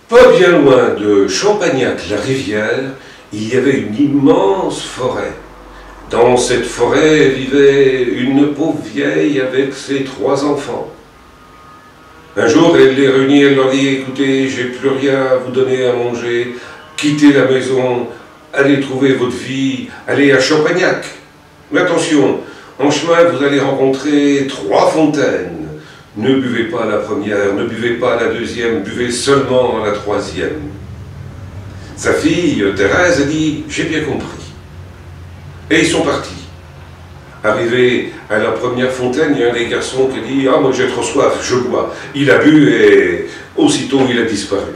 Pas bien loin de Champagnac-la-Rivière, il y avait une immense forêt. Dans cette forêt vivait une pauvre vieille avec ses 3 enfants. Un jour, elle les réunit, elle leur dit « Écoutez, j'ai plus rien à vous donner à manger, quittez la maison, allez trouver votre vie, allez à Champagnac. Mais attention, en chemin, vous allez rencontrer 3 fontaines. Ne buvez pas à la première, ne buvez pas à la deuxième, buvez seulement à la 3e. » Sa fille, Thérèse, a dit « J'ai bien compris. » Et ils sont partis. Arrivé à la première fontaine, il y a un des garçons qui dit « Ah, moi j'ai trop soif, je bois. » Il a bu et aussitôt il a disparu.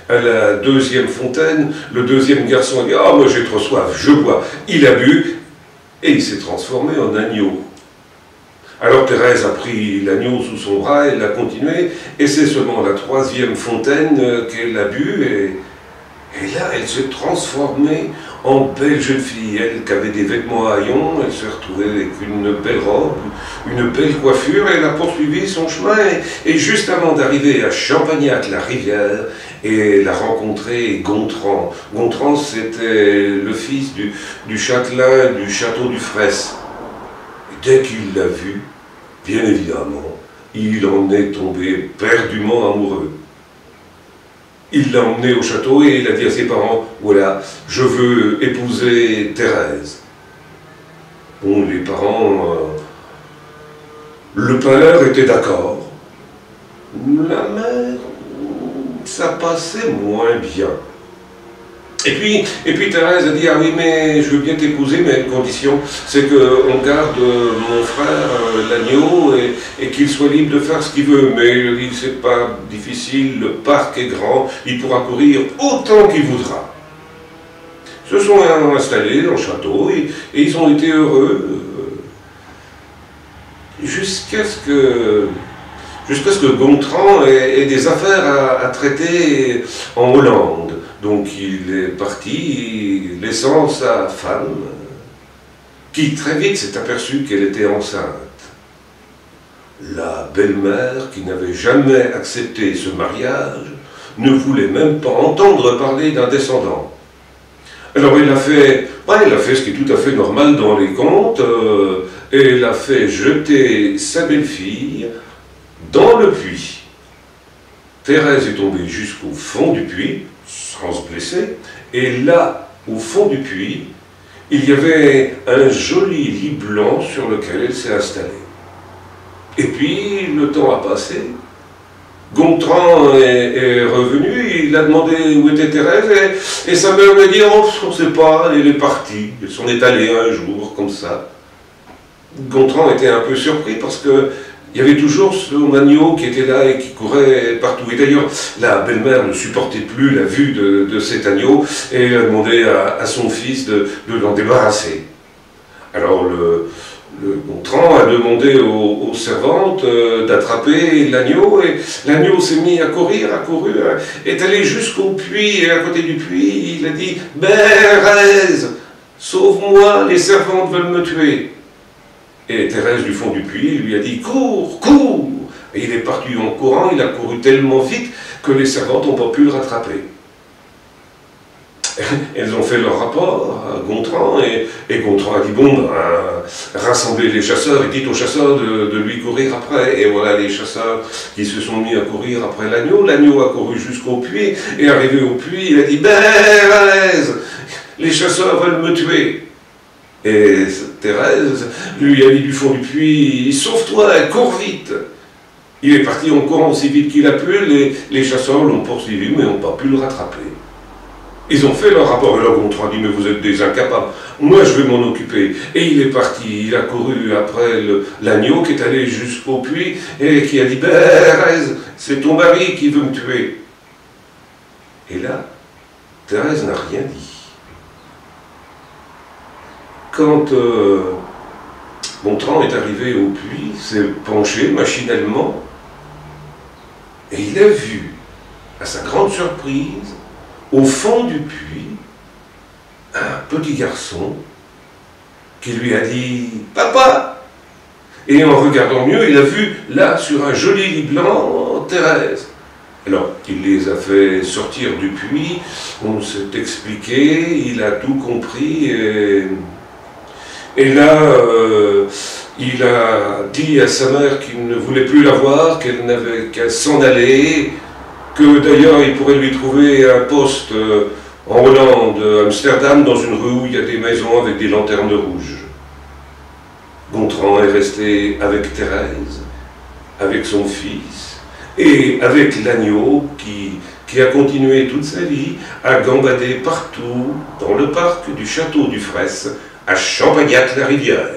À la 2e fontaine, le 2e garçon a dit « Ah, moi j'ai trop soif, je bois. » Il a bu et il s'est transformé en agneau. Alors Thérèse a pris l'agneau sous son bras, elle l'a continué, et c'est seulement la 3e fontaine qu'elle a bu, et là elle s'est transformée en belle jeune fille. Elle qui avait des vêtements à haillons, elle s'est retrouvée avec une belle robe, une belle coiffure, et elle a poursuivi son chemin, et juste avant d'arriver à Champagnac-la-Rivière, elle a rencontré Gontran. Gontran, c'était le fils du châtelain du château du Fraisse. Dès qu'il l'a vu, bien évidemment, il en est tombé perdument amoureux. Il l'a emmené au château et il a dit à ses parents « Voilà, je veux épouser Thérèse. » Bon, les parents... le père était d'accord. La mère, ça passait moins bien. Et puis Thérèse a dit « Ah oui, mais je veux bien t'épouser, mais à une condition, c'est qu'on garde mon frère, l'agneau, et qu'il soit libre de faire ce qu'il veut. » Mais il dit « C'est pas difficile, le parc est grand, il pourra courir autant qu'il voudra. » Ils se sont installés dans le château, et ils ont été heureux, jusqu'à ce que Gontran ait des affaires à traiter en Hollande. Donc il est parti, laissant sa femme, qui très vite s'est aperçue qu'elle était enceinte. La belle-mère, qui n'avait jamais accepté ce mariage, ne voulait même pas entendre parler d'un descendant. Alors elle a fait ce qui est tout à fait normal dans les contes, et elle a fait jeter sa belle-fille dans le puits. Thérèse est tombée jusqu'au fond du puits, sans se blesser, et là, au fond du puits, il y avait un joli lit blanc sur lequel elle s'est installée. Et puis, le temps a passé, Gontran est revenu, il a demandé où était Thérèse, et sa mère lui a dit « Oh, on ne sait pas, elle est partie, elle s'en est allée un jour, comme ça. » Gontran était un peu surpris parce que il y avait toujours son agneau qui était là et qui courait partout. Et d'ailleurs, la belle-mère ne supportait plus la vue de cet agneau et elle a demandé à son fils de l'en débarrasser. Alors le Gontran a demandé aux servantes d'attraper l'agneau et l'agneau s'est mis à courir, est allé jusqu'au puits et à côté du puits, il a dit « Thérèse, sauve-moi, les servantes veulent me tuer !» Et Thérèse, du fond du puits, lui a dit « Cours, cours !» Et il est parti en courant, il a couru tellement vite que les servantes n'ont pas pu le rattraper. Elles ont fait leur rapport à Gontran, et Gontran a dit « Bon, ben, rassemblez les chasseurs et dites aux chasseurs de lui courir après. » Et voilà les chasseurs qui se sont mis à courir après l'agneau. L'agneau a couru jusqu'au puits, et arrivé au puits, il a dit « Thérèse, les chasseurs veulent me tuer. » Et Thérèse lui a dit du fond du puits « Sauve-toi, cours vite !» Il est parti en courant aussi vite qu'il a pu, les chasseurs l'ont poursuivi mais n'ont pas pu le rattraper. Ils ont fait leur rapport et leur Gontran a dit « Mais vous êtes des incapables, moi je vais m'en occuper. » Et il est parti, il a couru après l'agneau qui est allé jusqu'au puits et qui a dit « Thérèse, c'est ton mari qui veut me tuer. » Et là, Thérèse n'a rien dit. Quand Gontran est arrivé au puits, s'est penché machinalement, et il a vu, à sa grande surprise, au fond du puits, un petit garçon qui lui a dit « Papa !» Et en regardant mieux, il a vu là, sur un joli lit blanc, Thérèse. Alors, il les a fait sortir du puits, on s'est expliqué, il a tout compris, et là, il a dit à sa mère qu'il ne voulait plus la voir, qu'elle n'avait qu'à s'en aller, que d'ailleurs il pourrait lui trouver un poste en Hollande, Amsterdam, dans une rue où il y a des maisons avec des lanternes rouges. Gontran est resté avec Thérèse, avec son fils, et avec l'agneau qui a continué toute sa vie à gambader partout dans le parc du château du Fraisse, à Champagnac-la-Rivière.